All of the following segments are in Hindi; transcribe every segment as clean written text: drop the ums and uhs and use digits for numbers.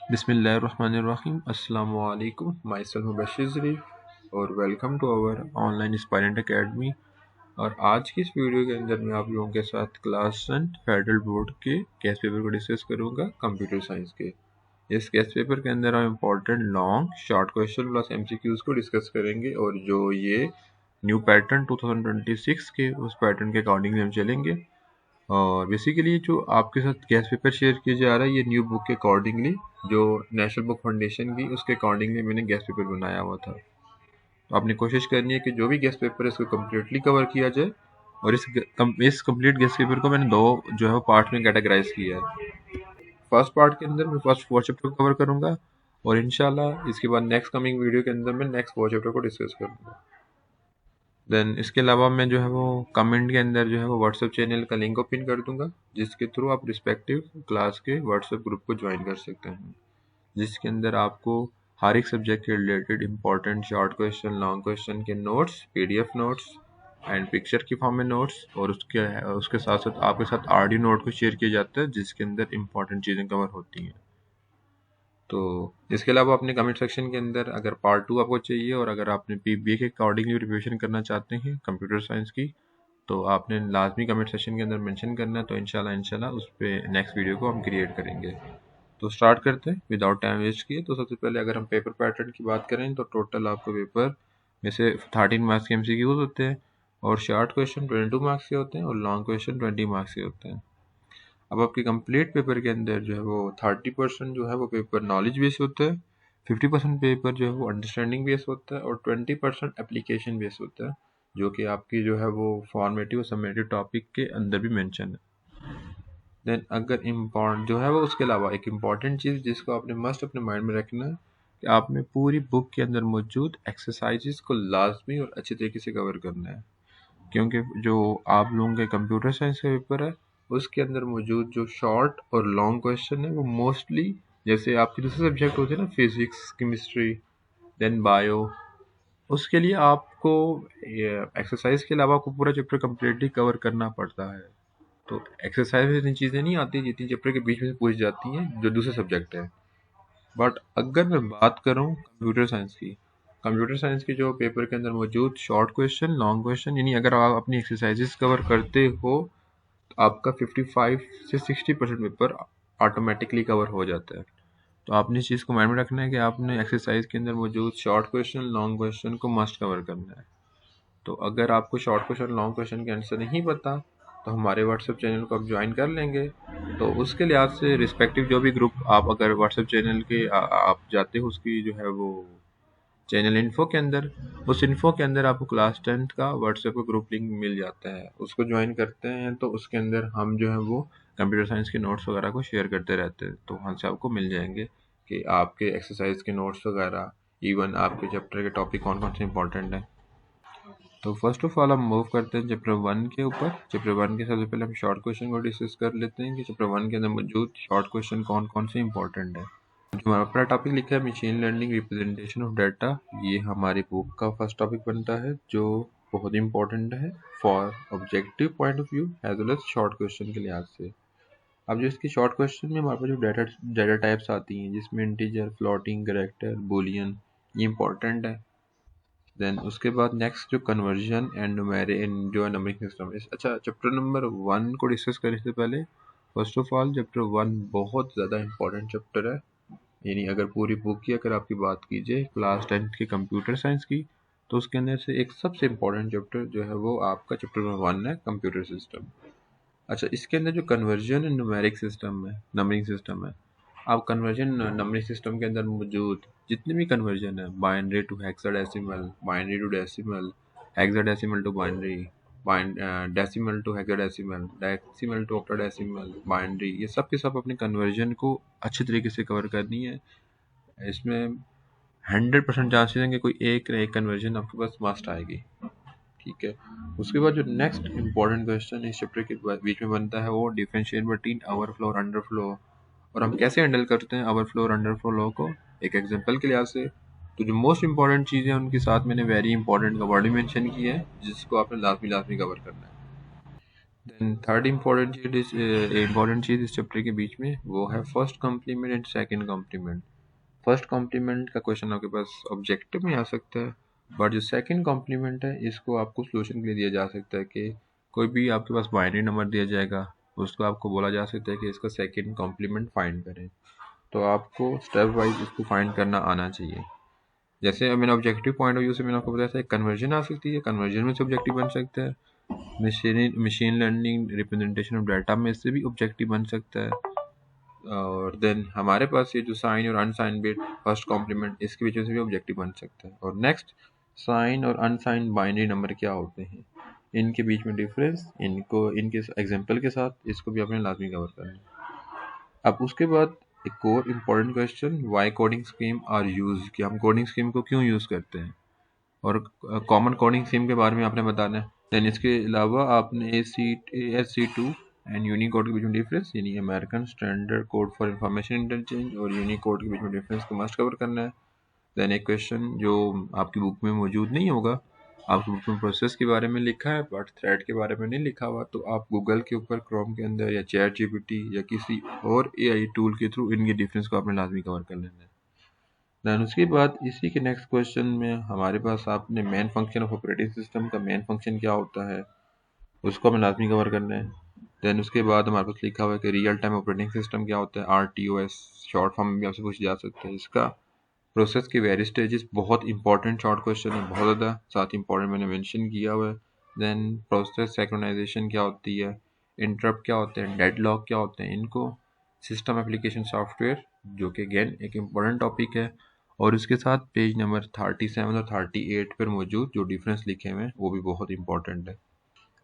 बिस्मिल्लाहिर्रहमानिर्रहीम। अस्सलामु अलैकुम। माई सेल्फ मुबश्शिर ज़रीफ और welcome to our online aspirant academy. और आज की इस वीडियो के अंदर मैं आप लोगों के साथ क्लास 10 फेडरल बोर्ड के गेस्ट पेपर को डिस्कस करूंगा कंप्यूटर साइंस के। इस गेस्ट पेपर के अंदर हम important long short question plus MCQs को डिस्कस करेंगे और जो ये न्यू पैटर्न 2026 के उस पैटर्न के अकॉर्डिंगली हम चलेंगे। और बेसिकली जो आपके साथ गेस्ट पेपर शेयर किया जा रहा है ये न्यू बुक के अकॉर्डिंगली, जो नेशनल बुक फाउंडेशन की उसके अकॉर्डिंगली मैंने गेस्ट पेपर बनाया हुआ था। तो आपने कोशिश करनी है कि जो भी गेस्ट पेपर है इसको कम्प्लीटली कवर किया जाए। और इस कंप्लीट गेस्ट पेपर को मैंने दो जो है पार्ट में कैटेगराइज किया है। फर्स्ट पार्ट के अंदर मैं फर्स्ट 4 चैप्टर को कवर करूंगा और इंशाल्लाह इसके बाद नेक्स्ट कमिंग वीडियो के अंदर मैं नेक्स्ट 4 चैप्टर को डिस्कस करूंगा। देन इसके अलावा मैं जो है वो कमेंट के अंदर जो है वो व्हाट्सएप चैनल का लिंक को पिन कर दूंगा, जिसके थ्रू आप रिस्पेक्टिव क्लास के व्हाट्सएप ग्रुप को ज्वाइन कर सकते हैं, जिसके अंदर आपको हर एक सब्जेक्ट के related important short question long question के notes, PDF notes and picture की फॉर्म में नोट्स और उसके साथ साथ आपके साथ ऑडियो नोट को शेयर किया जाता है जिसके अंदर इंपॉर्टेंट चीज़ें कवर होती हैं। तो इसके अलावा अपने कमेंट सेक्शन के अंदर अगर पार्ट 2 आपको चाहिए और अगर आपने पीबीए के अकॉर्डिंगली प्रिपरेशन करना चाहते हैं कंप्यूटर साइंस की, तो आपने लाजमी कमेंट सेक्शन के अंदर मेंशन करना है। तो इंशाल्लाह उस पर नेक्स्ट वीडियो को हम क्रिएट करेंगे। तो स्टार्ट करते हैं विदाउट टाइम वेस्ट किए। तो सबसे पहले अगर हम पेपर पैटर्न की बात करें तो टोटल आपको पेपर में से 13 मार्क्स के एमसीक्यूज होते हैं और शॉर्ट क्वेश्चन 22 मार्क्स के होते हैं और लॉन्ग क्वेश्चन 20 मार्क्स के होते हैं। अब आपके कंप्लीट पेपर के अंदर जो है वो 30% जो है वो पेपर नॉलेज बेस होता है, 50% पेपर जो है वो अंडरस्टैंडिंग बेस होता है और 20% एप्लीकेशन बेस होता है, जो कि आपकी जो है वो फॉर्मेटिव और समेटिव टॉपिक के अंदर भी मेंशन है। देन अगर इम्पॉर्टेंट जो है वो उसके अलावा एक इम्पॉर्टेंट चीज़ जिसको आपने मस्ट अपने माइंड में रखना है कि आपने पूरी बुक के अंदर मौजूद एक्सरसाइजेस को लाजमी और अच्छे तरीके से कवर करना है, क्योंकि जो आप लोगों के कंप्यूटर साइंस का पेपर है उसके अंदर मौजूद जो शॉर्ट और लॉन्ग क्वेश्चन है वो मोस्टली जैसे आपके दूसरे सब्जेक्ट होते हैं ना, फिजिक्स, केमिस्ट्री, देन बायो, उसके लिए आपको एक्सरसाइज के अलावा आपको पूरा चैप्टर कम्प्लीटली कवर करना पड़ता है। तो एक्सरसाइज में इतनी चीज़ें नहीं आती जितनी चैप्टर के बीच में से पूछ जाती हैं जो दूसरे सब्जेक्ट है। बट अगर मैं बात करूँ कंप्यूटर साइंस की जो पेपर के अंदर मौजूद शॉर्ट क्वेश्चन लॉन्ग क्वेश्चन, यानी अगर आप अपनी एक्सरसाइजेस कवर करते हो तो आपका 55 से 60% पेपर ऑटोमेटिकली कवर हो जाता है। तो आपने इस चीज़ को माइंड में रखना है कि आपने एक्सरसाइज के अंदर मौजूद शॉर्ट क्वेश्चन लॉन्ग क्वेश्चन को मस्ट कवर करना है। तो अगर आपको शॉर्ट क्वेश्चन लॉन्ग क्वेश्चन के आंसर नहीं पता तो हमारे व्हाट्सएप चैनल को आप ज्वाइन कर लेंगे। तो उसके लिहाज से रिस्पेक्टिव जो भी ग्रुप आप अगर व्हाट्सएप चैनल के आप जाते हो उसकी जो है वो चैनल इन्फो के अंदर, उस इन्फो के अंदर आपको क्लास 10th का व्हाट्सएप का ग्रुप लिंक मिल जाता है, उसको ज्वाइन करते हैं तो उसके अंदर हम जो है वो कंप्यूटर साइंस के नोट्स वगैरह को शेयर करते रहते हैं। तो वहाँ से आपको मिल जाएंगे कि आपके एक्सरसाइज के नोट्स वगैरह, इवन आपके चैप्टर के टॉपिक कौन कौन से इंपॉर्टेंट है। तो फर्स्ट ऑफ ऑल हम मूव करते हैं चैप्टर 1 के ऊपर। चैप्टर 1 के सबसे पहले हम शॉर्ट क्वेश्चन को डिस्कस कर लेते हैं कि चैप्टर 1 के अंदर मौजूद शॉर्ट क्वेश्चन कौन कौन से इंपॉर्टेंट है। जो हमारा पहला टॉपिक लिखा है machine learning representation of data, ये हमारी बुक का फर्स्ट टॉपिक बनता है जो बहुत इंपॉर्टेंट है for objective point of view as well as short question के लिहाज से। अब जो इसके शॉर्ट क्वेश्चन में हमारे पास जो डाटा टाइप्स आती हैं जिसमें इंटीजर, फ्लोटिंग, कैरेक्टर, बुलियन, ये इंपॉर्टेंट है। देन उसके बाद नेक्स्ट जो कन्वर्जन एंड जो है नंबरिंग सिस्टम है। अच्छा, चैप्टर नंबर 1 को डिस्कस करने से पहले फर्स्ट ऑफ ऑल चैप्टर 1 बहुत ज़्यादा इंपॉर्टेंट चैप्टर है। यानी अगर पूरी बुक की अगर आपकी बात कीजिए क्लास 10th के कंप्यूटर साइंस की, तो उसके अंदर से एक सबसे इम्पोर्टेंट चैप्टर जो है वो आपका चैप्टर नंबर 1 है, कंप्यूटर सिस्टम। अच्छा, इसके अंदर जो कन्वर्जन एंड न्यूमेरिक सिस्टम है, नंबरिंग सिस्टम है, आप कन्वर्जन नंबरिंग सिस्टम के अंदर मौजूद जितने भी कन्वर्जन है, binary to hexadecimal, binary to decimal, hexadecimal to binary, decimal to hexadecimal, decimal to octadecimal, binary, ये सब के सब अपने कन्वर्जन को अच्छे तरीके से कवर करनी है। इसमें 100% चांसेस हैं कि कोई एक ना एक कन्वर्जन आपके पास मस्ट आएगी। ठीक है। उसके बाद जो नेक्स्ट इंपॉर्टेंट क्वेश्चन इस चैप्टर के बीच में बनता है वो डिफरेंशिएट बिटवीन ओवरफ्लो और अंडरफ्लो, और हम कैसे हैंडल करते हैं ओवरफ्लो और अंडरफ्लो को एक एग्जांपल के लिहाज से। तो जो मोस्ट इंपॉर्टेंट चीज़ें हैं उनके साथ मैंने वेरी इंपॉर्टेंट का वर्ड मेंशन किया है जिसको आपने लाजमी कवर करना है। देन थर्ड इम्पोर्टेंट चीज़ इस चैप्टर के बीच में वो है first complement and second complement. First complement का क्वेश्चन आपके पास ऑब्जेक्टिव में आ सकता है, बट जो सेकंड कॉम्प्लीमेंट है इसको आपको सोल्यूशन के लिए दिया जा सकता है कि कोई भी आपके पास बाइनरी नंबर दिया जाएगा, उसको आपको बोला जा सकता है कि इसका सेकंड कॉम्प्लीमेंट फाइंड करें। तो आपको स्टेप वाइज इसको फाइंड करना आना चाहिए। जैसे मैंने ऑब्जेक्टिव पॉइंट ऑफ व्यू से मैंने आपको बताया था, कन्वर्जन आ सकती है, कन्वर्जन में से ऑब्जेक्टिव बन सकता है। Machine learning representation of data में से भी ऑब्जेक्टिव बन सकता है। और देन हमारे पास ये जो साइन और अनसाइन बिट फर्स्ट कॉम्प्लीमेंट, इसकी वजह से भी ऑब्जेक्टिव बन सकता है। और नेक्स्ट, साइन और अनसाइन बाइनरी नंबर क्या होते हैं, इनके बीच में डिफरेंस, इनको इनके एग्जांपल के साथ इसको भी आपने लाजमी कवर करना है। अब उसके बाद एक और important question, why coding scheme are use, कि हम कोडिंग स्कीम को क्यों यूज़ करते हैं, और कॉमन कोडिंग स्कीम के बारे में आपने बताना है। देन इसके अलावा आपने ASC2 एंड यूनिकोड के बीच में डिफरेंस, यानी American standard code for information interchange और यूनिकोड के बीच में डिफरेंस को मस्ट कवर करना है। देन एक क्वेश्चन जो आपकी बुक में मौजूद नहीं होगा, आपकी बुक में प्रोसेस के बारे में लिखा है बट थ्रेड के बारे में नहीं लिखा हुआ, तो आप गूगल के ऊपर क्रोम के अंदर या चैट GPT या किसी और AI टूल के थ्रू इनके डिफरेंस को आपने लाजमी कवर कर लेना है। देन उसके बाद इसी के नेक्स्ट क्वेश्चन में हमारे पास आपने main function of operating system का मेन फंक्शन क्या होता है, उसको हमें लाजमी कवर करना है। देन उसके बाद हमारे पास लिखा हुआ है कि रियल टाइम ऑपरेटिंग सिस्टम क्या होता है, RTOS शॉर्ट फॉर्म में भी आपसे पूछे जा सकते हैं। इसका प्रोसेस के वेरियस स्टेजेस, बहुत इंपॉर्टेंट शॉर्ट क्वेश्चन है, बहुत ज़्यादा, साथ इंपॉर्टेंट मैंने मेंशन किया हुआ है। देन प्रोसेस सिंक्रोनाइजेशन क्या होती है, इंटरप्ट क्या होते हैं, डेडलॉक क्या होते हैं, इनको सिस्टम एप्लीकेशन सॉफ्टवेयर, जो कि अगेन एक इम्पॉर्टेंट टॉपिक है। और उसके साथ पेज नंबर 37 और 38 पर मौजूद जो डिफरेंस लिखे हुए हैं वो भी बहुत इंपॉर्टेंट है।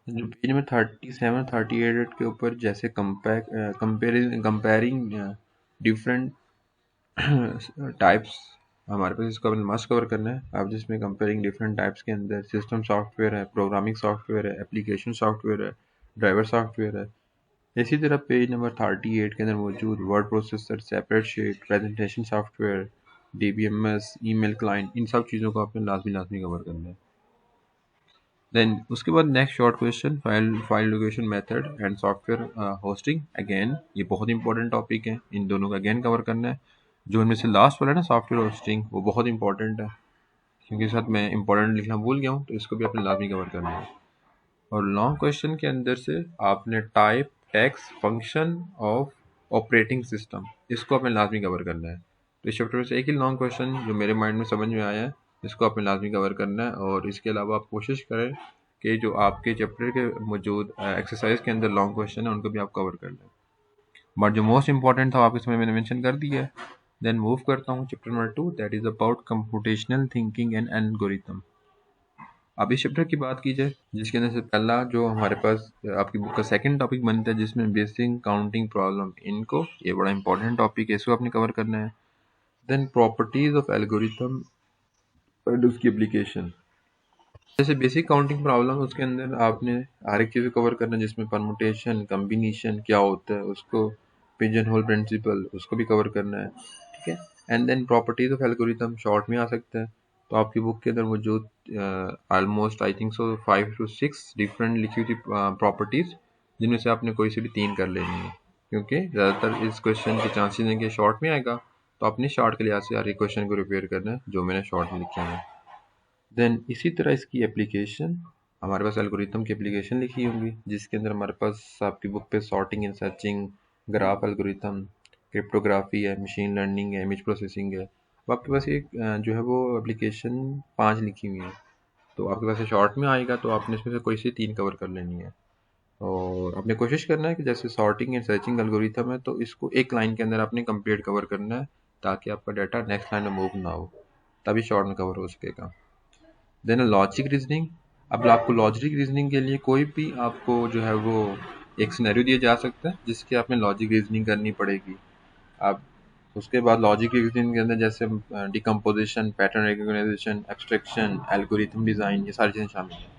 जो पेज नंबर 37 38 के ऊपर जैसे कंपेयरिंग डिफरेंट टाइप्स, हमारे पास इसको मस्ट कवर करना है। आप जिसमें कंपेयरिंग डिफरेंट टाइप्स के अंदर सिस्टम सॉफ्टवेयर है, प्रोग्रामिंग सॉफ्टवेयर है, एप्लीकेशन सॉफ्टवेयर है, ड्राइवर सॉफ्टवेयर है। इसी तरह पेज नंबर 38 के अंदर मौजूद word processor, separate sheet, presentation software, DBMS, email client, इन सब चीज़ों को आपने लाजमी कवर करना है। देन उसके बाद next short question, file location method and software hosting. Again ये बहुत इंपॉर्टेंट टॉपिक है, इन दोनों का अगेन कवर करना है। जो इनमें से लास्ट वाला है ना, सॉफ्टवेयर होस्टिंग, वो बहुत इंपॉर्टेंट है, क्योंकि साथ मैं इंपॉर्टेंट लिखना भूल गया हूँ, तो इसको भी आपने लाजमी कवर करना है। और लॉन्ग क्वेश्चन के अंदर से आपने type, text, function of operating system, इसको आपने लाजमी कवर करना है। तो इस चैप्टर में से एक ही लॉन्ग क्वेश्चन जो मेरे माइंड में समझ में आया है, इसको आपने लाजमी कवर करना है। और इसके अलावा आप कोशिश करें कि जो आपके चैप्टर के मौजूद एक्सरसाइज के अंदर लॉन्ग क्वेश्चन है उनको भी आप कवर कर लें। बट जो मोस्ट इंपॉर्टेंट था आपके समय मैंने मेंशन कर दिया है। देन मूव करता हूँ chapter number 2, that is about computational thinking and algorithm. अब इस चैप्टर की बात की जाए, जिसके अंदर से पहला जो हमारे पास आपकी बुक का सेकंड टॉपिक बनता है, जिसमें बेसिक काउंटिंग प्रॉब्लम, इनको, ये बड़ा इंपॉर्टेंट टॉपिक है, इसको आपने कवर करना है। Then properties of algorithm and उसकी एप्लीकेशन, जैसे बेसिक काउंटिंग प्रॉब्लम, उसके अंदर आपने हर एक चीज़ कवर करना है, जिसमें परमुटेशन, कम्बिनेशन क्या होता है, उसको पिजन होल प्रिंसिपल, उसको भी कवर करना है, ठीक है। And then properties of algorithm short में आ सकता है। तो आपकी बुक के अंदर मौजूद almost I think so 5 to 6 different लिखी हुई प्रॉपर्टीज, जिनमें से आपने कोई से भी 3 कर लेनी है, क्योंकि ज़्यादातर इस क्वेश्चन के चांसेस हैं कि शॉर्ट में आएगा। तो अपनी शॉर्ट के लिहाज से हर एक क्वेश्चन को रिपेयर करना है जो मैंने शॉर्ट में लिखे हैं। देन इसी तरह इसकी एप्लीकेशन, हमारे पास एल्गोरिथम की एप्लीकेशन लिखी होंगी, जिसके अंदर हमारे पास आपकी बुक पे sorting and searching, graph algorithm, cryptography है, मशीन लर्निंग है, इमेज प्रोसेसिंग है। अब आपके पास एक जो है वो एप्लीकेशन 5 लिखी हुई है, तो आपके पास शॉर्ट में आएगा, तो आपने इसमें से कोई सी 3 कवर कर लेनी है। और आपने कोशिश करना है कि जैसे सॉर्टिंग एंड सर्चिंग एल्गोरिथम है, तो इसको एक लाइन के अंदर आपने कंप्लीट कवर करना है, ताकि आपका डाटा नेक्स्ट लाइन में मूव ना हो, तभी शॉर्ट में कवर हो सकेगा। Then logic reasoning. अब आपको लॉजिक रीजनिंग के लिए कोई भी आपको जो है वो एक सिनेरियो दिया जा सकता है, जिसके आपने लॉजिक रीजनिंग करनी पड़ेगी। अब उसके बाद लॉजिक रीजनिंग के अंदर जैसे decomposition, pattern recognition, extraction, algorithm design, ये सारी चीज़ें शामिल हैं,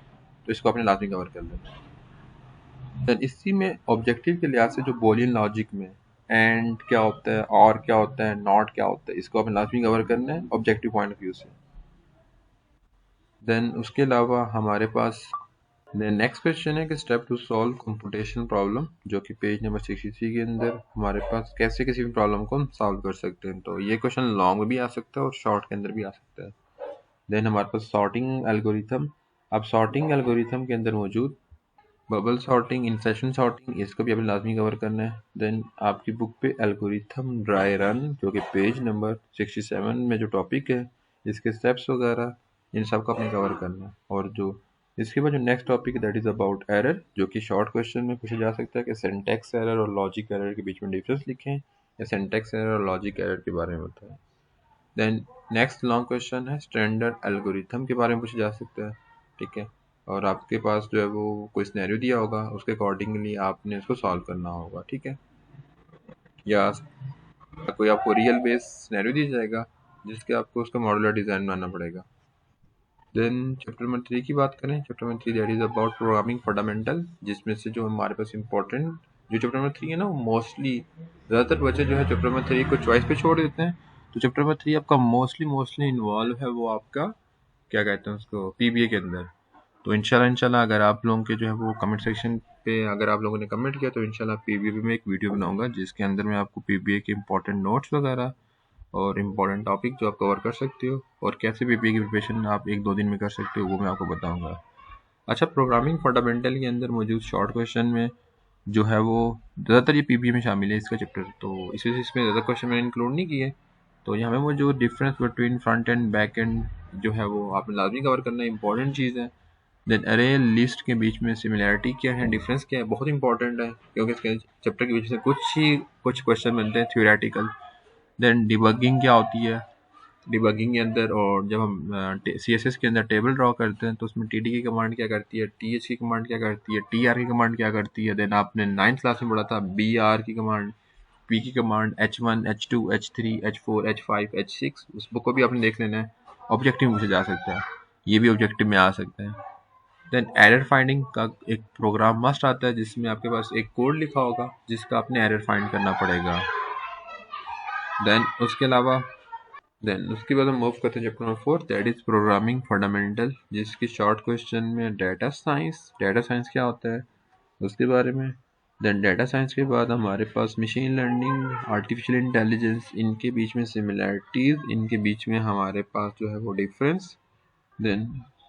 तो इसको आपने लाजमी कवर कर लेना। देन इसी में ऑब्जेक्टिव के लिहाज से जो बोलियन लॉजिक में एंड क्या होता है, और क्या होता है, नॉट क्या होता है, इसको आपने लाजमी कवर करना है ऑब्जेक्टिव पॉइंट ऑफ व्यू से। देन उसके अलावा हमारे पास नेक्स्ट क्वेश्चन है कि step to solve computational problem, जो कि पेज नंबर 63 के अंदर हमारे पास कैसे किसी भी प्रॉब्लम को हम सॉल्व कर सकते हैं। तो ये क्वेश्चन लॉन्ग में भी आ सकता है और शॉर्ट के अंदर भी आ सकता है। देन हमारे पास सॉर्टिंग एल्गोरिथम। अब सॉर्टिंग एल्गोरिथम के अंदर मौजूद बबल सॉर्टिंग, इंसर्शन सॉर्टिंग, इसको भी आपने लाजमी कवर करना है। देन आपकी बुक पे एल्गोरिथम ड्राई रन, जो कि पेज नंबर 67 में जो टॉपिक है, इसके स्टेप्स वगैरह इन सब को आपने कवर करना है। और जो इसके बाद जो नेक्स्ट टॉपिक है दैट इज़ अबाउट एरर, जो कि शॉर्ट क्वेश्चन में पूछा जा सकता है कि सिंटैक्स एरर और लॉजिक एरर के बीच में डिफरेंस लिखें, या सिंटैक्स एरर और लॉजिक एरर के बारे में बताएं। देन नेक्स्ट लॉन्ग क्वेश्चन है स्टैंडर्ड एल्गोरिथम के बारे में पूछा जा सकता है, ठीक है। और आपके पास जो है वो कोई सिनेरियो दिया होगा, उसके अकॉर्डिंगली आपने उसको सॉल्व करना होगा, ठीक है। या कोई आपको रियल बेस सिनेरियो दिया जाएगा जिसके आपको उसका मॉड्यूलर डिज़ाइन बनाना पड़ेगा। देन चैप्टर नंबर 3 की बात करें, chapter number 3 that is about programming fundamental, जिसमें से जो हमारे पास इंपॉर्टेंट जो चैप्टर नंबर 3 है ना, वो मोस्टली ज़्यादातर बच्चे जो है चैप्टर नंबर 3 को चॉइस पे छोड़ देते हैं। तो चैप्टर नंबर 3 आपका मोस्टली इन्वॉल्व है वो आपका क्या कहते हैं उसको पीबीए के अंदर। तो इंशाल्लाह अगर आप लोगों के जो है वो कमेंट सेक्शन पे अगर आप लोगों ने कमेंट किया तो इंशाल्लाह पीबीए पे मैं एक वीडियो बनाऊंगा जिसके अंदर मैं आपको पीबीए के इंपॉर्टेंट नोट्स वगैरह और इम्पोर्टेंट टॉपिक जो आप कवर कर सकते हो और कैसे पीपीए की प्रिपरेशन आप 1-2 दिन में कर सकते हो वो मैं आपको बताऊंगा। अच्छा, प्रोग्रामिंग फंडामेंटल के अंदर मौजूद शॉर्ट क्वेश्चन में जो है वो ज़्यादातर ये पीपीए में शामिल है इसका चैप्टर, तो इस वजह से इसमें ज़्यादा क्वेश्चन मैंने इंक्लूड नहीं किए। तो यहाँ में वो जो difference between front end back and जो है वो आपने लाजमी कवर करना है, इंपॉर्टेंट चीज़ है। देन अरे लिस्ट के बीच में सिमिलैरिटी क्या है, डिफरेंस क्या है, बहुत इंपॉर्टेंट है क्योंकि इसके चैप्टर के बीच से कुछ क्वेश्चन बनते हैं थ्योरेटिकल। देन डिबगिंग क्या होती है, डिबगिंग के अंदर और जब हम सी एस एस के अंदर टेबल ड्रॉ करते हैं तो उसमें टी डी की कमांड क्या करती है, टी एच की कमांड क्या करती है, टी आर की कमांड क्या करती है। देन आपने 9th क्लास में पढ़ा था बी आर की कमांड, पी की command, H1, H2, H3, H4, H5, H6, उस बुक को भी आपने देख लेना है। ऑब्जेक्टिव मुझे जा सकता है, ये भी ऑब्जेक्टिव में आ सकता है। देन एरर फाइंडिंग का एक प्रोग्राम मस्ट आता है जिसमें आपके पास एक कोड लिखा होगा जिसका आपने एरर फाइंड करना पड़ेगा। देन उसके बाद हम मूव करते हैं chapter number 4 that is programming fundamental, जिसकी शॉर्ट क्वेश्चन में डाटा साइंस क्या होता है उसके बारे में। देन डाटा साइंस के बाद हमारे पास मशीन लर्निंग, आर्टिफिशियल इंटेलिजेंस, इनके बीच में सिमिलैरिटीज, इनके बीच में हमारे पास जो है वो difference. Then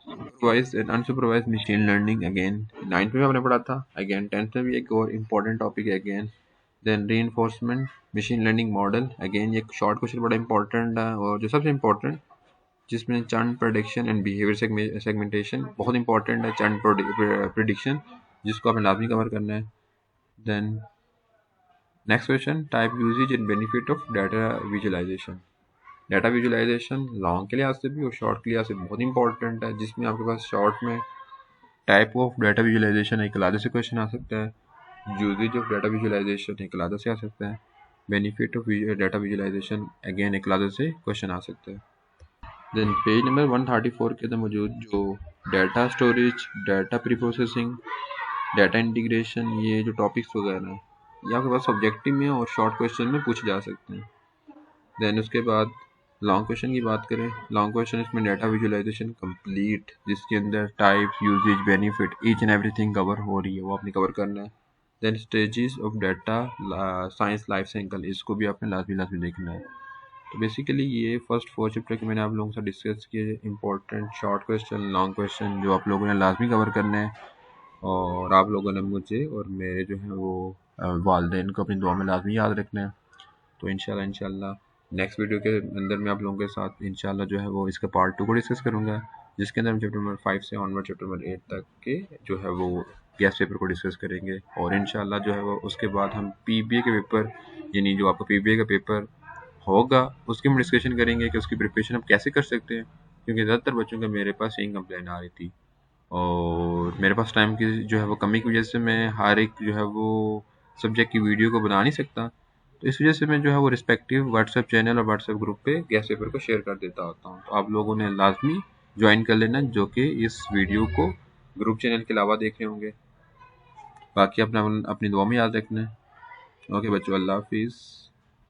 supervised and unsupervised machine learning, again 9th में हमने पढ़ा था, अगेन 10th में भी एक और इम्पोर्टेंट टॉपिक है again. Then reinforcement machine learning model, again ये शॉर्ट क्वेश्चन बड़ा इंपॉर्टेंट है और जो सबसे इम्पोर्टेंट जिसमें churn prediction and behaviour segmentation बहुत इंपॉर्टेंट है, चर्न प्रेडिक्शन जिसको आपने लाजमी कवर करना है। Then next question type usages and benefit of data visualisation. Data visualisation long के लिहाज से भी और शॉर्ट के लिहाज से बहुत इंपॉर्टेंट है, जिसमें आपके पास शॉर्ट में टाइप ऑफ डाटा विजुअलाइजेशन एक अलग से क्वेश्चन आ सकता है, यूजेज ऑफ डाटा विजुअलाइजेशन एक अलग से आ सकता है, benefit of data visualisation again एक अलग से क्वेश्चन आ सकता है। देन पेज नंबर 134 के अंदर मौजूद जो data storage, data pre processing, data integration, ये जो टॉपिक्स वगैरह हैं ये आपके पास ऑब्जेक्टिव में और शॉर्ट क्वेश्चन में पूछे जा सकते हैं। देन उसके बाद लॉन्ग क्वेश्चन की बात करें, लॉन्ग क्वेश्चन इसमें डाटा विजुअलाइजेशन कंप्लीट जिसके अंदर type, usages, benefit each and everything cover हो रही है वो आपने कवर करना है। Then stages of data science life cycle, इसको भी आपने लाजमी देखना है। तो बेसिकली ये फर्स्ट 4 चैप्टर के मैंने आप लोगों से डिस्कस किए, important short question, long question जो आप लोगों ने लाजमी कवर करना है और आप लोगों ने मुझे और मेरे जो है वो वालिदैन को अपनी दुआ में लाजमी याद रखना है। तो इंशाल्लाह नेक्स्ट वीडियो के अंदर मैं आप लोगों के साथ इंशाल्लाह जो है वो इसका पार्ट 2 को डिस्कस करूँगा, जिसके अंदर हम चैप्टर नंबर 5 से ऑनवर्ड चैप्टर नंबर 8 तक के जो है वो गैस पेपर को डिस्कस करेंगे। और इंशाल्लाह जो है वो उसके बाद हम पीबीए के पेपर, यानी जो आपका पीबीए का पेपर होगा उसकी हम डिस्कशन करेंगे कि उसकी प्रिपरेशन हम कैसे कर सकते हैं, क्योंकि ज़्यादातर बच्चों का मेरे पास यही कंप्लेन आ रही थी और मेरे पास टाइम की जो है वो कमी की वजह से मैं हर एक जो है वो सब्जेक्ट की वीडियो को बना नहीं सकता। तो इस वजह से मैं जो है वो रिस्पेक्टिव व्हाट्सएप चैनल और व्हाट्सएप ग्रुप पे गैस पेपर को शेयर कर देता होता हूँ। तो आप लोगों ने लाजमी ज्वाइन कर लेना जो कि इस वीडियो को ग्रुप चैनल के अलावा देख रहे होंगे। बाकी अपना अपनी दुआ में याद रखना है। ओके बच्चों, अल्लाह हाफिज़।